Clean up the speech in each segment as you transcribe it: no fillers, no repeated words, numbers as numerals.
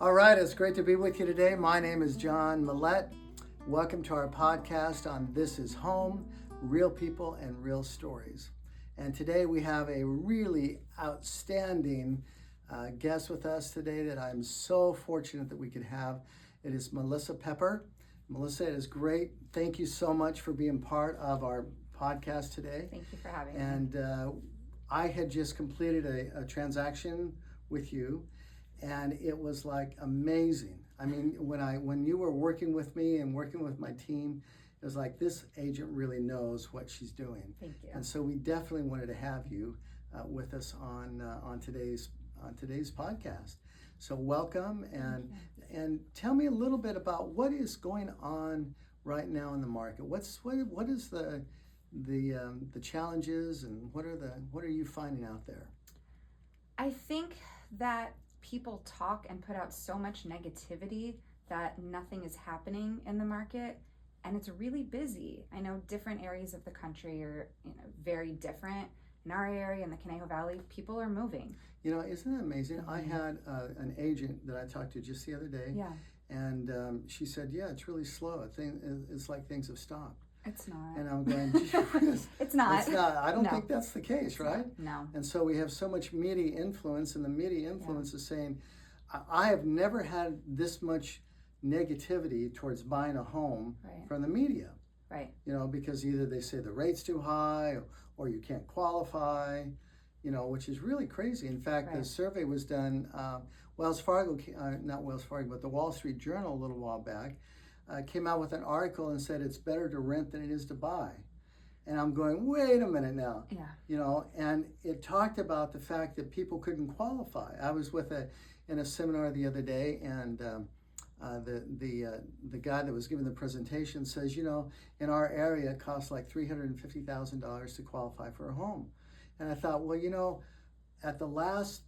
All right, it's great to be with you today. My name is John Millette. Welcome to our podcast on This is Home, Real People and Real Stories. And today we have a really outstanding guest with us today that I'm so fortunate that we could have. It is Melissa Pepper. Melissa, it is great. Thank you so much for being part of our podcast today. Thank you for having me. And I had just completed a transaction with you, and it was like amazing. I mean, when you were working with me and working with my team, it was like this agent really knows what she's doing. Thank you. And so we definitely wanted to have you with us on today's podcast. So welcome, and tell me a little bit about what is going on right now in the market. What is the challenges, and what are you finding out there? I think that people talk and put out so much negativity that nothing is happening in the market, and it's really busy. I know different areas of the country are very different. In our area, in the Conejo Valley, people are moving. Isn't that amazing? I had an agent that I talked to just the other day, and she said, yeah, it's really slow. It's like things have stopped. It's not. And I'm going, gee, it's not. It's not. I don't think that's the case, right? No. And so we have so much media influence, and the media influence is saying, I have never had this much negativity towards buying a home from the media. Right. Because either they say the rate's too high or you can't qualify, which is really crazy. In fact, the survey was done, Wells Fargo, not Wells Fargo, but the Wall Street Journal a little while back, came out with an article and said it's better to rent than it is to buy. And I'm going, wait a minute now. Yeah. And it talked about the fact that people couldn't qualify. I was in a seminar the other day, and the guy that was giving the presentation says, in our area it costs like $350,000 to qualify for a home. And I thought, well, at the last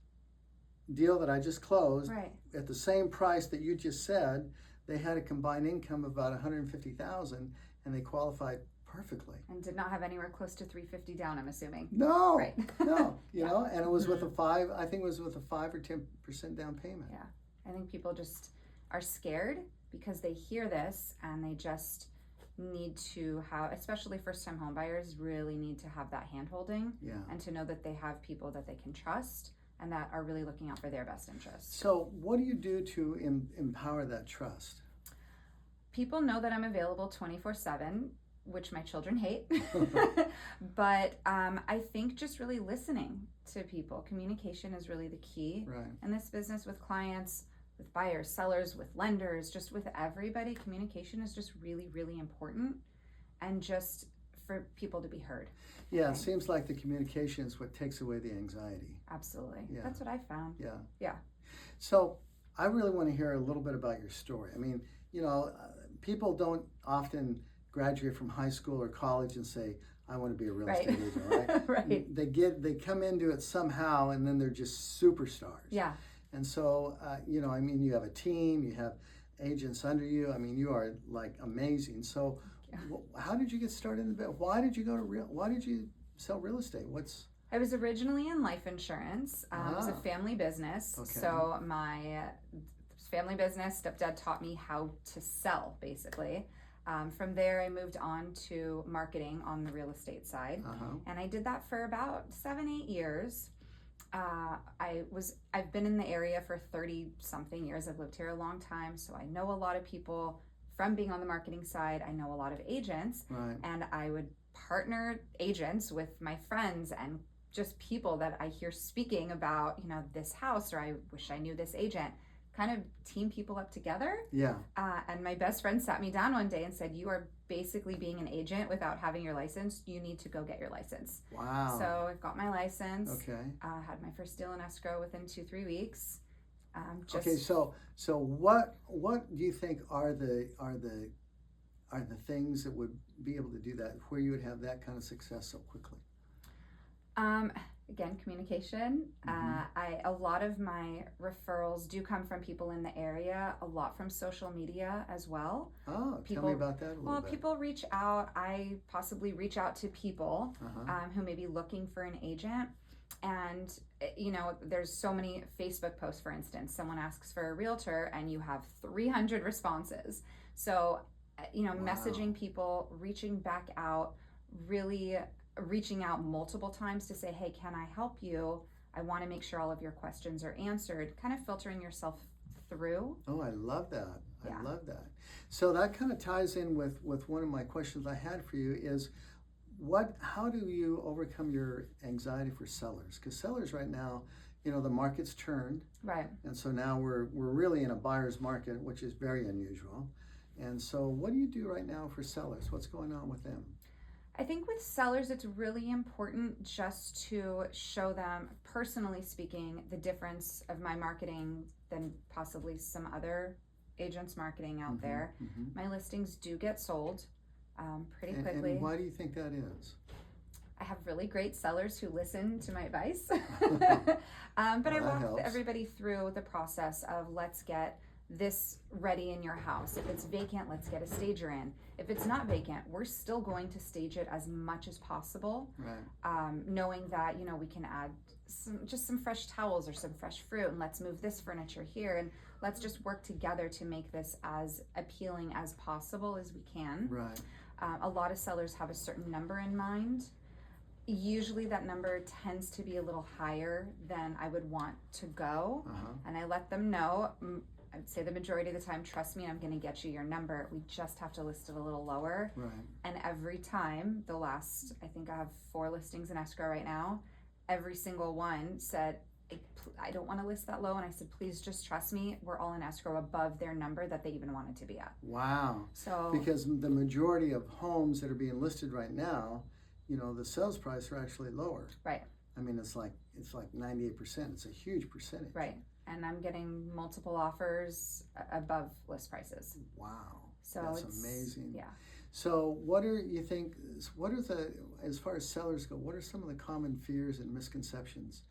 deal that I just closed, at the same price that you just said, they had a combined income of about $150,000, and they qualified perfectly. And did not have anywhere close to $350 down, I'm assuming. No, no, and it was with a 5 or 10% down payment. Yeah, I think people just are scared because they hear this and they just need to have, especially first-time home buyers, really need to have that hand-holding and to know that they have people that they can trust and that are really looking out for their best interests. So what do you do to empower that trust? People know that I'm available 24/7, which my children hate. But I think just really listening to people. Communication is really the key in this business with clients, with buyers, sellers, with lenders, just with everybody. Communication is just really, really important, and just for people to be heard. Yeah, it seems like the communication is what takes away the anxiety. Absolutely. Yeah. That's what I found. Yeah. So I really want to hear a little bit about your story. I mean, people don't often graduate from high school or college and say, I want to be a real estate agent, right? They come into it somehow, and then they're just superstars. Yeah. And so, you have a team, you have agents under you. I mean, you are like amazing. So how did you get started in the business? Why did you sell real estate? I was originally in life insurance. It was a family business. Okay. So my family business, stepdad taught me how to sell, basically. From there, I moved on to marketing on the real estate side. And I did that for about 7-8 years. I've been in the area for 30 something years. I've lived here a long time, so I know a lot of people from being on the marketing side. I know a lot of agents, and I would partner agents with my friends and just people that I hear speaking about, this house, or I wish I knew this agent. Kind of team people up together. Yeah. And my best friend sat me down one day and said, you are basically being an agent without having your license. You need to go get your license. Wow. So I've got my license. Okay. Had my first deal in escrow within 2-3 weeks. Okay, so what do you think are the things that would be able to do that, where you would have that kind of success so quickly? Again, communication. A lot of my referrals do come from people in the area, a lot from social media as well. Oh, tell me about that a little bit. People reach out. I possibly reach out to people who may be looking for an agent. And, there's so many Facebook posts, for instance. Someone asks for a realtor and you have 300 responses. So, Wow. messaging people, reaching back out, really reaching out multiple times to say, hey, can I help you? I want to make sure all of your questions are answered, kind of filtering yourself through. Oh, I love that. Yeah. I love that. So that kind of ties in with one of my questions I had for you is, how do you overcome your anxiety for sellers? Because sellers right now, the market's turned. Right. And so now we're really in a buyer's market, which is very unusual. And so what do you do right now for sellers? What's going on with them? I think with sellers, it's really important just to show them, personally speaking, the difference of my marketing than possibly some other agents' marketing out there. My listings do get sold pretty quickly. And why do you think that is? I have really great sellers who listen to my advice. But I walk everybody through the process of, let's get this ready in your house. If it's vacant, let's get a stager in. If it's not vacant, we're still going to stage it as much as possible. Right. Knowing that, we can add some fresh towels or some fresh fruit, and let's move this furniture here, and let's just work together to make this as appealing as possible as we can. Right. A lot of sellers have a certain number in mind. Usually that number tends to be a little higher than I would want to go. And I let them know, I'd say the majority of the time, trust me, I'm going to get you your number. We just have to list it a little lower. Right. And every time, I think I have 4 listings in escrow right now, every single one said, I don't want to list that low. And I said, please just trust me. We're all in escrow above their number that they even wanted to be at. Wow. So because the majority of homes that are being listed right now, the sales price are actually lower. Right. I mean, it's like 98%. It's a huge percentage. Right. And I'm getting multiple offers above list prices. Wow. So that's amazing. Yeah. So as far as sellers go, what are some of the common fears and misconceptions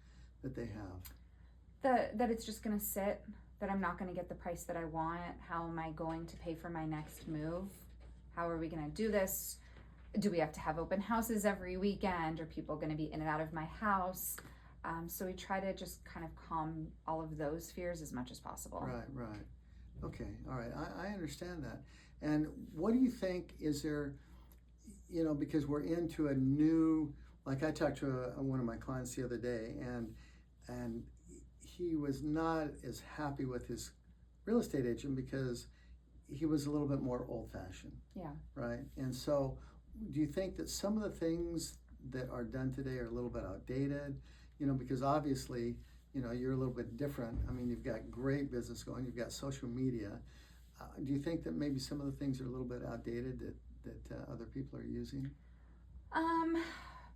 that they have? That it's just going to sit, that I'm not going to get the price that I want. How am I going to pay for my next move? How are we going to do this? Do we have to have open houses every weekend? Are people going to be in and out of my house? So we try to just kind of calm all of those fears as much as possible. Right. Okay, all right. I understand that. And what do you think, is there, because we're into a new, like I talked to one of my clients the other day, and he was not as happy with his real estate agent because he was a little bit more old-fashioned. Yeah. Right? And so do you think that some of the things that are done today are a little bit outdated? Because obviously, you're a little bit different. I mean, you've got great business going, you've got social media. Do you think that maybe some of the things are a little bit outdated that other people are using?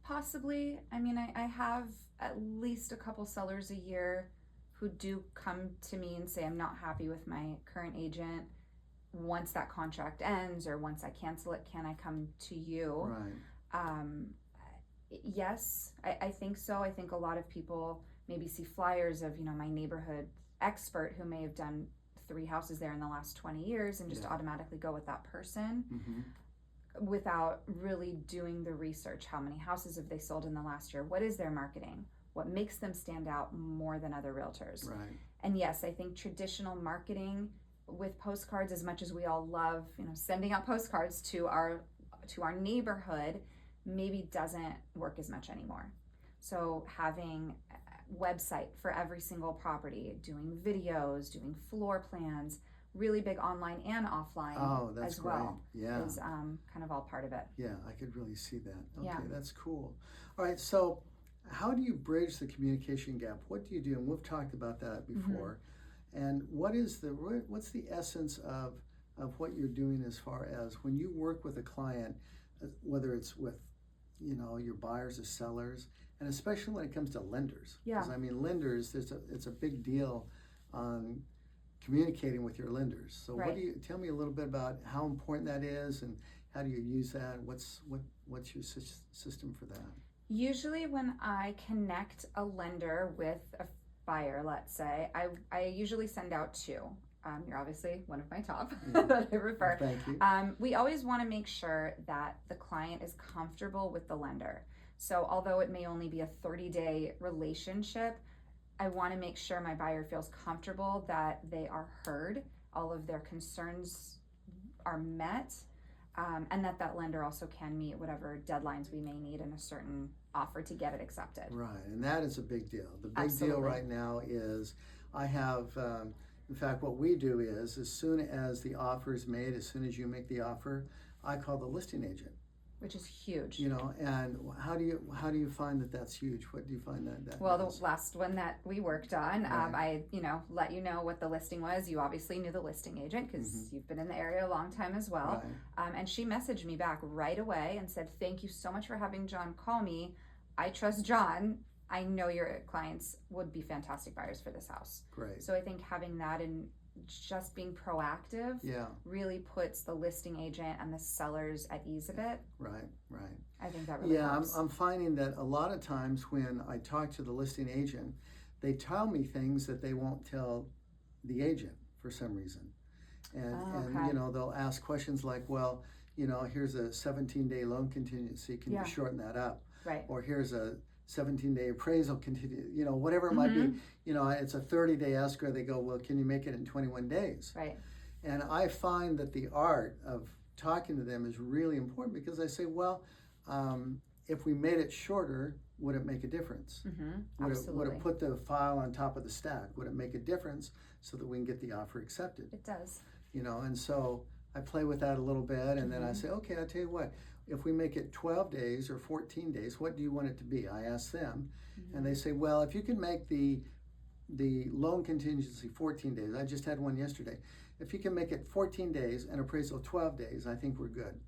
Possibly. I mean, I have at least a couple sellers a year who do come to me and say, I'm not happy with my current agent. Once that contract ends or once I cancel it, can I come to you? Right. Yes, I think so. I think a lot of people maybe see flyers of, my neighborhood expert who may have done 3 houses there in the last 20 years and just automatically go with that person without really doing the research. How many houses have they sold in the last year? What is their marketing? What makes them stand out more than other realtors? Right. And yes, I think traditional marketing with postcards, as much as we all love, sending out postcards to our neighborhood, maybe doesn't work as much anymore. So having a website for every single property, doing videos, doing floor plans, really big online and offline that's as well. Great. Yeah. Is kind of all part of it. Yeah, I could really see that. Okay, Yeah. That's cool. All right, so how do you bridge the communication gap? What do you do? And we've talked about that before. And what's the essence of what you're doing as far as when you work with a client, whether it's with your buyers or sellers, and especially when it comes to lenders? Yeah. Because I mean, lenders, it's a big deal on communicating with your lenders. So Right. tell me a little bit about how important that is, and how do you use that? What's your system for that? Usually when I connect a lender with a buyer, let's say, I usually send out 2. You're obviously one of my top that I refer. Thank you. We always want to make sure that the client is comfortable with the lender. So although it may only be a 30-day relationship, I want to make sure my buyer feels comfortable that they are heard, all of their concerns are met, and that lender also can meet whatever deadlines we may need in a certain offer to get it accepted. Right, and that is a big deal. The big Absolutely. deal right now is I have, in fact, what we do is as soon as the offer is made, as soon as you make the offer, I call the listing agent. Which is huge. You know, and how do you find that that's huge? What do you find that well, does? The last one that we worked on, Right. I let you know what the listing was. You obviously knew the listing agent because you've been in the area a long time as well. Right. And she messaged me back right away and said, "Thank you so much for having John call me. I trust John. I know your clients would be fantastic buyers for this house." Great. So I think having that and just being proactive really puts the listing agent and the sellers at ease a bit. Right. I think that really helps. I'm finding that a lot of times when I talk to the listing agent, they tell me things that they won't tell the agent for some reason. And you know, they'll ask questions like, well, you know, here's a 17-day loan contingency, can you shorten that up? Right. Or here's a 17-day appraisal continue, you know, whatever it might be. You know, it's a 30-day escrow. They go, well, can you make it in 21 days? Right. And I find that the art of talking to them is really important because I say, well, if we made it shorter, would it make a difference? Would it put the file on top of the stack? Would it make a difference so that we can get the offer accepted? It does. You know, and so I play with that a little bit, and then I say, okay, I'll tell you what, if we make it 12 days or 14 days, what do you want it to be? I ask them, and they say, well, if you can make the loan contingency 14 days, I just had one yesterday, if you can make it 14 days and appraisal 12 days, I think we're good.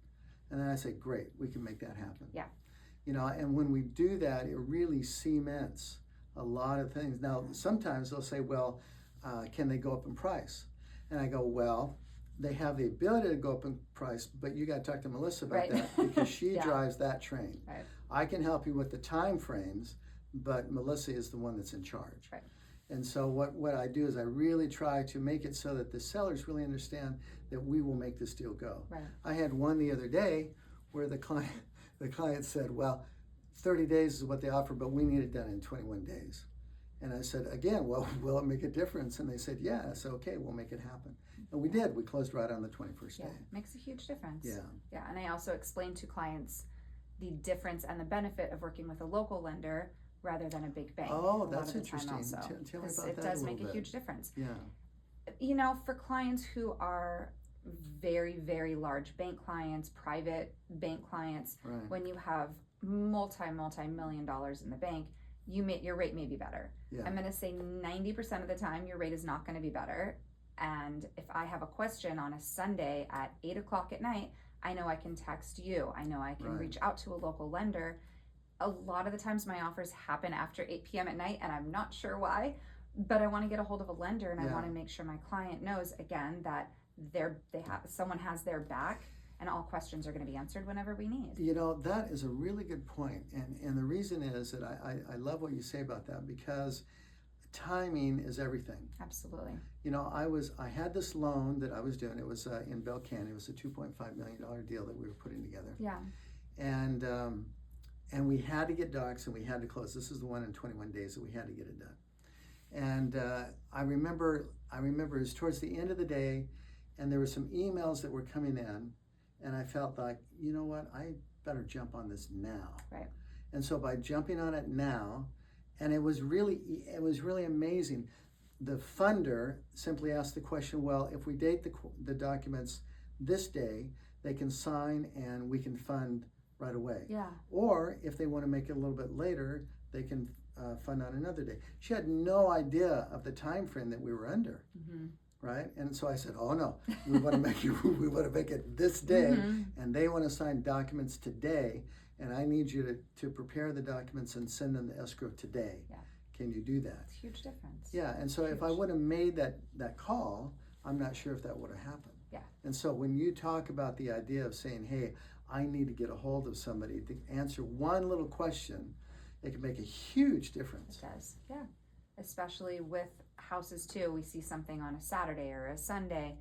And then I say, great, we can make that happen. Yeah. You know, and when we do that, it really cements a lot of things. Now, sometimes they'll say, well, can they go up in price? And I go, well, they have the ability to go up in price, but you got to talk to Melissa about that because she drives that train. Right. I can help you with the time frames, but Melissa is the one that's in charge. Right. And so what I do is I really try to make it so that the sellers really understand that we will make this deal go. Right. I had one the other day where the client said, well, 30 days is what they offer, but we need it done in 21 days. And I said, again, well, will it make a difference? And they said, yeah, it's okay, we'll make it happen. And we did. We closed right on the 21st day. Makes a huge difference. Yeah. And I also explain to clients the difference and the benefit of working with a local lender rather than a big bank. Oh, that's interesting. Tell me about that it does make a huge difference. Yeah. You know, for clients who are very, very large bank clients, private bank clients, when you have multi-million dollars in the bank, your rate may be better. Yeah. I'm going to say 90% of the time your rate is not going to be better. And if I have a question on a Sunday at 8 o'clock at night, I know I can text you. I know I can reach out to a local lender. A lot of the times my offers happen after 8 p.m. at night, and I'm not sure why, but I want to get a hold of a lender, and I want to make sure my client knows, again, that someone has their back, and all questions are going to be answered whenever we need. You know, that is a really good point. And the reason is that I love what you say about that because timing is everything. Absolutely. You know, I had this loan that I was doing. It was in Bell Canyon. It was a $2.5 million deal that we were putting together. Yeah. And we had to get docs and we had to close. This is the one in 21 days that we had to get it done. And I remember it was towards the end of the day, and there were some emails that were coming in, and I felt like, you know what, I better jump on this now. Right. And so by jumping on it now, and it was really amazing. The funder simply asked the question, well, if we date the documents this day, they can sign and we can fund right away. Yeah. Or if they want to make it a little bit later, they can fund on another day. She had no idea of the time frame that we were under. Right? And so I said, oh no, we want to make it this day, and they want to sign documents today, and I need you to prepare the documents and send them to escrow today. Yeah. Can you do that? It's a huge difference. Yeah, and so if I would have made that call, I'm not sure if that would have happened. Yeah. And so when you talk about the idea of saying, hey, I need to get a hold of somebody to answer one little question, it can make a huge difference. It does, yeah. Especially with houses too. We see something on a Saturday or a Sunday.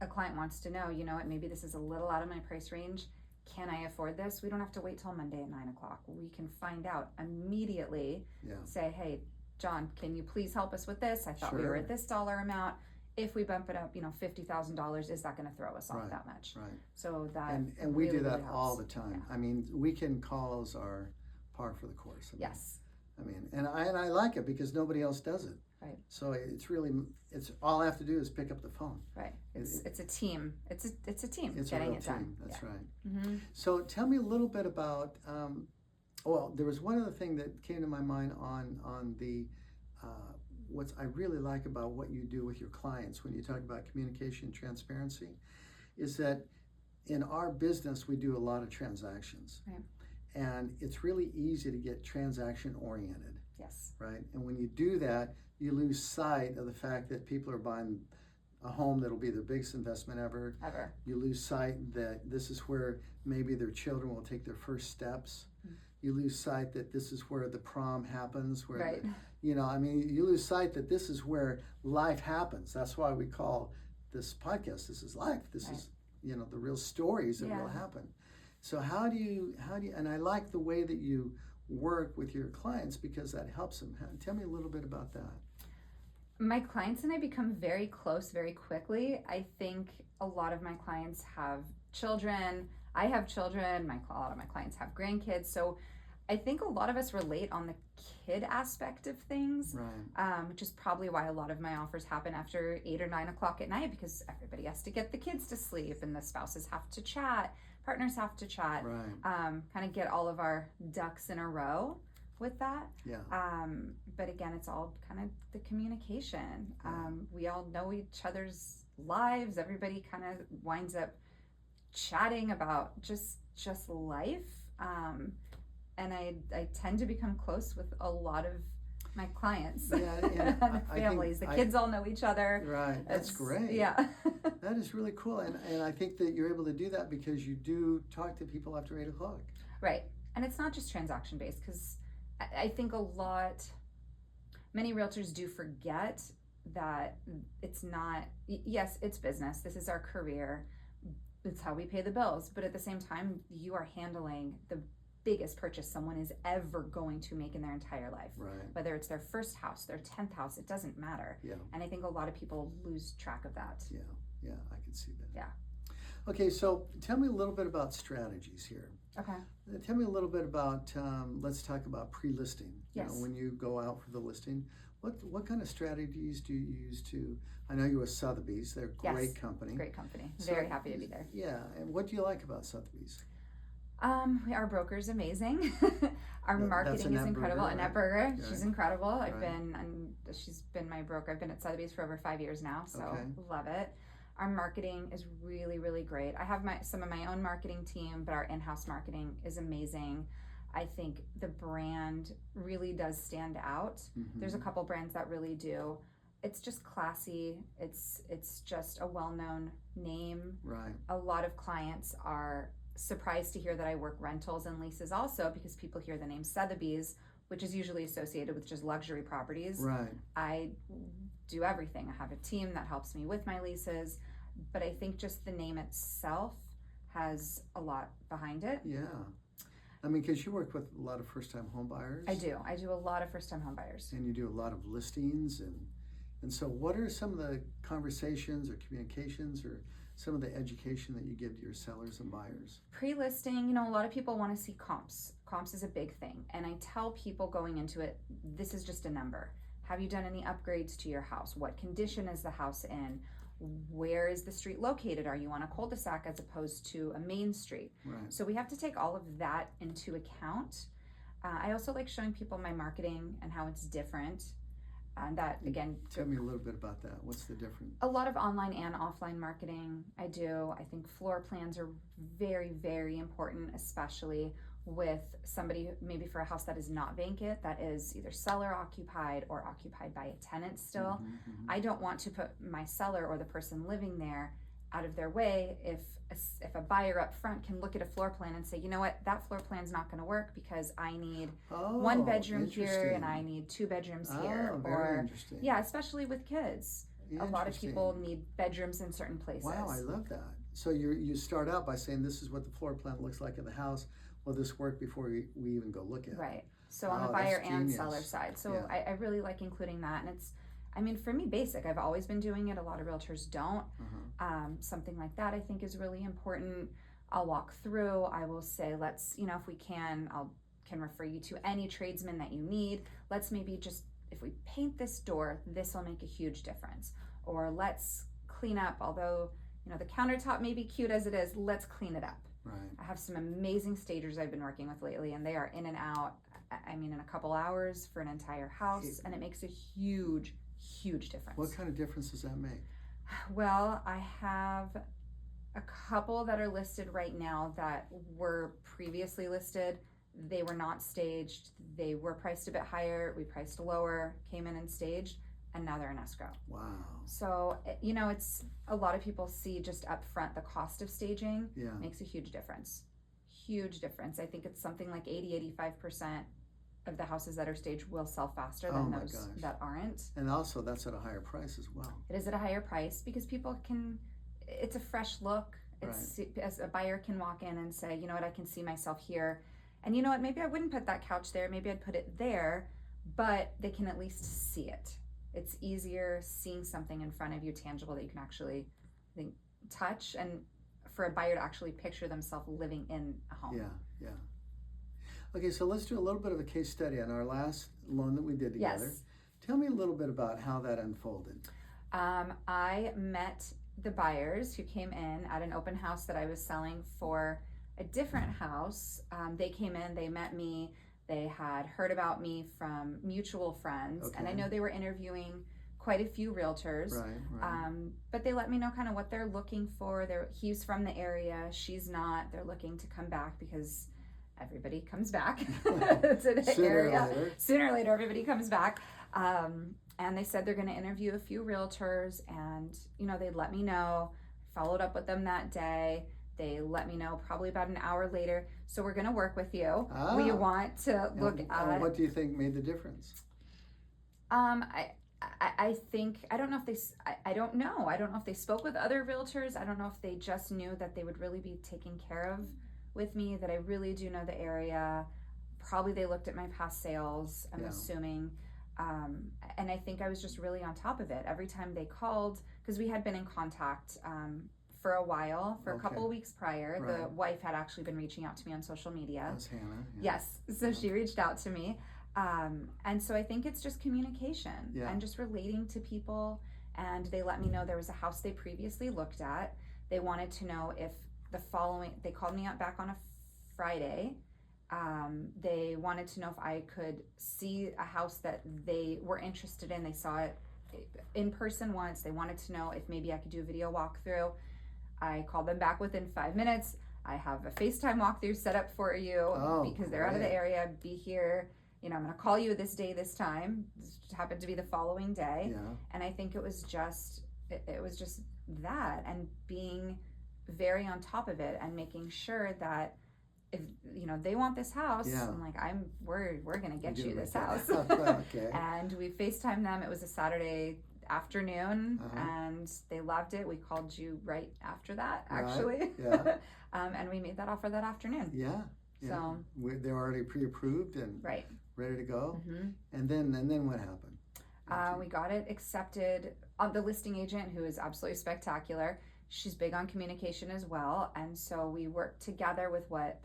A client wants to know, you know what, maybe this is a little out of my price range. can I afford this? We don't have to wait till Monday at 9 o'clock. We can find out immediately. Say, hey, John, can you please help us with this? I thought we were at this dollar amount. If we bump it up, $50,000, is that going to throw us off that much? Right. So that and we do that really all the time. Yeah. I mean, weekend calls are par for the course. Yes. I mean, and I like it because nobody else does it. Right. So it's all I have to do is pick up the phone. Right. It's a team. It's a team. It's getting a real it team. done. That's right. Mm-hmm. So tell me a little bit about. Well, there was one other thing that came to my mind on the. What I really like about what you do with your clients when you talk about communication and transparency is that in our business we do a lot of transactions. Right. And it's really easy to get transaction oriented. Yes. Right? And when you do that, you lose sight of the fact that people are buying a home that'll be their biggest investment ever. You lose sight that this is where maybe their children will take their first steps. Mm-hmm. You lose sight that this is where the prom happens, where you lose sight that this is where life happens. That's why we call this podcast, This is Life. This is, the real stories that will happen. So how do you, and I like the way that you work with your clients because that helps them. Tell me a little bit about that. My clients and I become very close very quickly. I think a lot of my clients have children. I have children. A lot of my clients have grandkids. So I think a lot of us relate on the kid aspect of things, which is probably why a lot of my offers happen after 8 or 9 o'clock at night, because everybody has to get the kids to sleep and the spouses have to chat, partners have to chat, kind of get all of our ducks in a row with that. But again, it's all kind of the communication. We all know each other's lives. Everybody kind of winds up chatting about just life. And I tend to become close with a lot of my clients and families. The kids all know each other. Right, that's great. Yeah. That is really cool. And I think that you're able to do that because you do talk to people after 8 o'clock. Right. And it's not just transaction based, because I think many realtors do forget that it's not, yes, it's business. This is our career. It's how we pay the bills. But at the same time, you are handling the biggest purchase someone is ever going to make in their entire life. Whether it's their first house, their 10th house, it doesn't matter. And I think a lot of people lose track of that. Yeah, I can see that. Yeah. Okay, so tell me a little bit about strategies here. Okay. Tell me a little bit about, let's talk about pre-listing. Yes. When you go out for the listing, what kind of strategies do you use to, I know you're with Sotheby's, they're a great company. Great company. Very happy to be there. Yeah, and what do you like about Sotheby's? Our broker's amazing. Our marketing is incredible. Annette Berger, she's incredible. She's been my broker. I've been at Sotheby's for over 5 years now, so love it. Our marketing is really, really great. I have some of my own marketing team, but our in-house marketing is amazing. I think the brand really does stand out. Mm-hmm. There's a couple brands that really do. It's just classy. It's just a well-known name. Right. A lot of clients are surprised to hear that I work rentals and leases also, because people hear the name Sotheby's, which is usually associated with just luxury properties. Right. I do everything. I have a team that helps me with my leases, but I think just the name itself has a lot behind it. Yeah. I mean, because you work with a lot of first-time home buyers. I do a lot of first-time home buyers. And you do a lot of listings, and so what are some of the conversations or communications or some of the education that you give to your sellers and buyers? Pre-listing, a lot of people want to see comps. Comps is a big thing. And I tell people going into it, this is just a number. Have you done any upgrades to your house? What condition is the house in? Where is the street located? Are you on a cul-de-sac as opposed to a main street? Right. So we have to take all of that into account. I also like showing people my marketing and how it's different. And that, again, tell me a little bit about that. What's the difference? A lot of online and offline marketing I do. I think floor plans are very, very important, especially with somebody maybe for a house that is not vacant, that is either seller occupied or occupied by a tenant still. Mm-hmm. I don't want to put my seller or the person living there out of their way if a buyer up front can look at a floor plan and say, you know what, that floor plan's not going to work because I need one bedroom here and I need 2 bedrooms here. Very interesting. Yeah, especially with kids. A lot of people need bedrooms in certain places. Wow, I love that. So you start out by saying, this is what the floor plan looks like in the house. Will this work before we even go look at it? Right. So on the buyer and seller side. So Yeah. I really like including that. And it's, I mean, for me, basic. I've always been doing it. A lot of realtors don't. Something like that I think is really important. I'll walk through. I will say, let's, if we can refer you to any tradesman that you need. Let's maybe just, if we paint this door, this will make a huge difference. Or let's clean up, although, the countertop may be cute as it is, let's clean it up. Right. I have some amazing stagers I've been working with lately, and they are in and out, in a couple hours for an entire house, and it makes a huge, huge difference. What kind of difference does that make? Well, I have a couple that are listed right now that were previously listed. They were not staged. They were priced a bit higher. We priced lower, came in and staged, and now they're in escrow. Wow. So, it's a lot of people see just up front the cost of staging makes a huge difference. Huge difference. I think it's something like 80-85% of the houses that are staged will sell faster than those that aren't. And also that's at a higher price as well. It is at a higher price because people it's a fresh look. It's as a buyer can walk in and say, you know what, I can see myself here. And you know what, maybe I wouldn't put that couch there, maybe I'd put it there, but they can at least see it. It's easier seeing something in front of you tangible that you can actually touch, and for a buyer to actually picture themselves living in a home. Yeah. Okay, so let's do a little bit of a case study on our last loan that we did together. Yes. Tell me a little bit about how that unfolded. I met the buyers who came in at an open house that I was selling for a different house. They came in, they met me. They had heard about me from mutual friends, and I know they were interviewing quite a few realtors. Right. But they let me know kind of what they're looking for. He's from the area, she's not. They're looking to come back because everybody comes back to the area. Sooner or later, everybody comes back. And they said they're going to interview a few realtors, and they'd let me know. Followed up with them that day. They let me know probably about an hour later. So we're going to work with you. We want to look at. What do you think made the difference? I think, I don't know if I don't know. I don't know if they spoke with other realtors. I don't know if they just knew that they would really be taken care of with me, that I really do know the area. Probably they looked at my past sales, I'm assuming. And I think I was just really on top of it. Every time they called, because we had been in contact for a while, for a couple of weeks prior. The wife had actually been reaching out to me on social media. That's Hannah. Yes, so she reached out to me. And so I think it's just communication and just relating to people. And they let me know there was a house they previously looked at. They wanted to know if they called me back on a Friday. They wanted to know if I could see a house that they were interested in. They saw it in person once. They wanted to know if maybe I could do a video walkthrough. I called them back within 5 minutes. I have a FaceTime walkthrough set up for you because they're out of the area. Be here. I'm going to call you this day, this time. This happened to be the following day. Yeah. And I think it was just that, and being very on top of it and making sure that if they want this house, I'm like, we're gonna get you this house. And we FaceTimed them. It was a Saturday afternoon, and they loved it. We called you right after that, actually. And we made that offer that afternoon. So they're already pre-approved and ready to go. And then what happened? We got it accepted. The listing agent, who is absolutely spectacular, she's big on communication as well. And so we worked together with what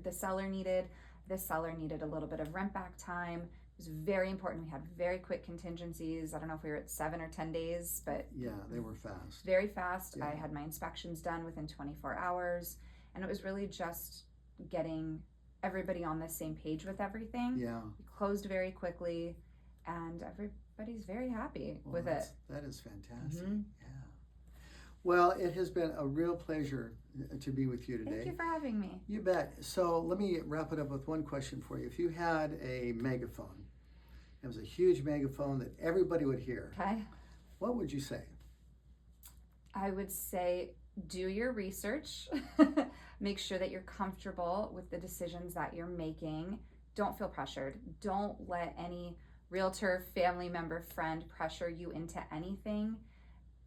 the seller needed. The seller needed a little bit of rent back time. It was very important. We had very quick contingencies. I don't know if we were at 7 or 10 days, but they were fast. Very fast. I had my inspections done within 24 hours. And it was really just getting everybody on the same page with everything. We closed very quickly, and everybody's very happy with it. That is fantastic. Well, it has been a real pleasure to be with you today. Thank you for having me. You bet. So let me wrap it up with one question for you. If you had a megaphone, it was a huge megaphone that everybody would hear, what would you say? I would say, do your research. Make sure that you're comfortable with the decisions that you're making. Don't feel pressured. Don't let any realtor, family member, friend pressure you into anything.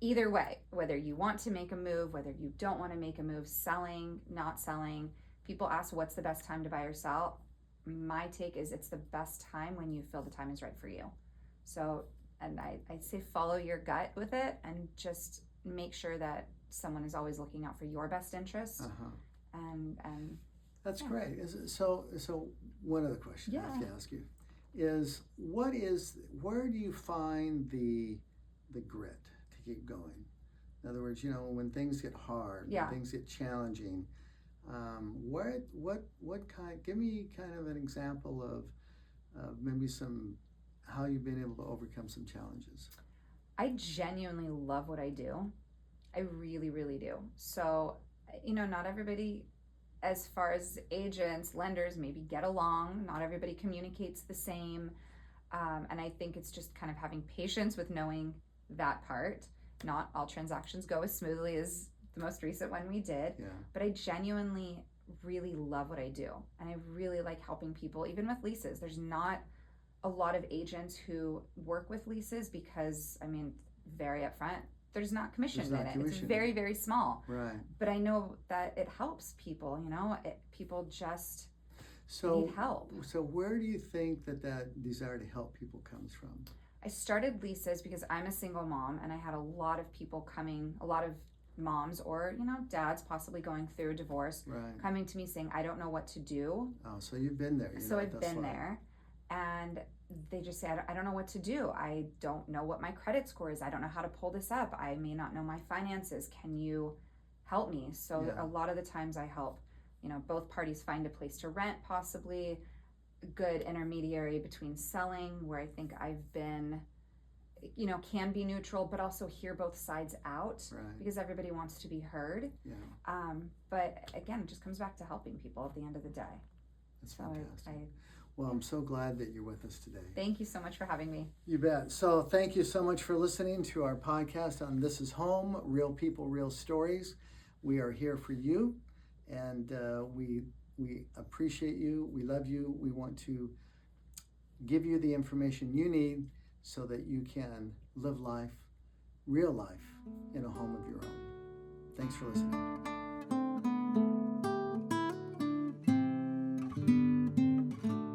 either way, whether you want to make a move, whether you don't want to make a move, selling, not selling, people ask what's the best time to buy or sell. My take is it's the best time when you feel the time is right for you. So, and I say follow your gut with it and just make sure that someone is always looking out for your best interest. And that's great. So one other question I have to ask you is where do you find the grit to keep going? In other words, when things get hard, when things get challenging, give me kind of an example of maybe how you've been able to overcome some challenges. I genuinely love what I do. I really, really do. So, not everybody, as far as agents, lenders, maybe get along. Not everybody communicates the same. And I think it's just kind of having patience with knowing that part. Not all transactions go as smoothly as the most recent one we did. Yeah. But I genuinely really love what I do. And I really like helping people, even with leases. There's not a lot of agents who work with leases because, very upfront, there's not commission in it. It's very, very small. Right. But I know that it helps people, people just need help. So where do you think that desire to help people comes from? I started leases because I'm a single mom and I had a lot of people coming, a lot of moms or, dads possibly going through a divorce, coming to me saying, I don't know what to do. Oh, so you've been there. So I've been there. And they just say, I don't know what to do. I don't know what my credit score is. I don't know how to pull this up. I may not know my finances. Can you help me? So a lot of the times I help, both parties find a place to rent, possibly a good intermediary between selling, where I think I've been, can be neutral, but also hear both sides out because everybody wants to be heard. Yeah. But again, it just comes back to helping people at the end of the day. That's fantastic. Well, I'm so glad that you're with us today. Thank you so much for having me. You bet. So thank you so much for listening to our podcast on This Is Home, Real People, Real Stories. We are here for you, and we appreciate you. We love you. We want to give you the information you need so that you can live life, real life, in a home of your own. Thanks for listening.